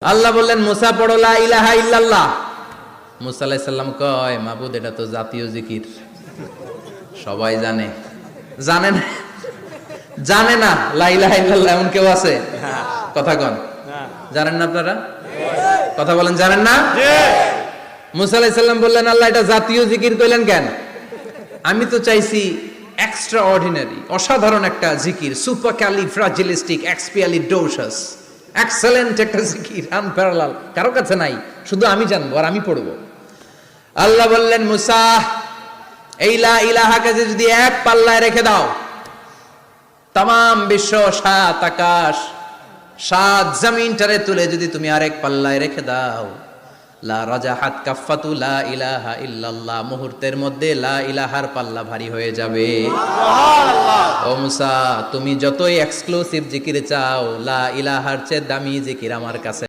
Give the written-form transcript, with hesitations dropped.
আল্লাহ বললেন মুসা পড়ো লা ইলাহা ইল্লাল্লাহ। মুসা আলাইহিস সালাম কয় মাবুদ এটা তো জাতীয় জিকির, সবাই জানে। জানে না, জানে না লা ইলাহা ইল্লাল্লাহ এমন কেউ আছে? কথা কন, জানেন না আপনারা? কথা বলেন, জানেন না? মুসা আলাইহিস সালাম বললেন আল্লাহ এটা জাতীয় জিকির কইলেন কেন? আমি তো চাইছি এক্সট্রা অর্ডিনারি, অসাধারণ একটা জিকির, সুপারক্যালিফ্রাজিলিস্টিক এক্সপিয়ালিডোসাস, এক্সেলেন্ট একটা জিকির, আনপ্যারালাল, কারো কাছে নাই, শুধু আমি জানবো আর আমি পড়বো। আল্লাহ বললেন মুসা এই লা ইলাহাকে যদি এক পাল্লায় রেখে দাও, তামাম বিশ্ব, সাত আকাশ, সাত জমিনটারে তুলে যদি তুমি আরেক পাল্লায় রেখে দাও, লা রাজাহাত কাফাতু লা ইলাহা ইল্লাল্লাহ, মুহূর্তের মধ্যে লা ইলাহার পাল্লা ভারী হয়ে যাবে। ও মুসা তুমি যতই এক্সক্লুসিভ জিকির চাও, লা ইলাহার চেয়ে দামি জিকির আমার কাছে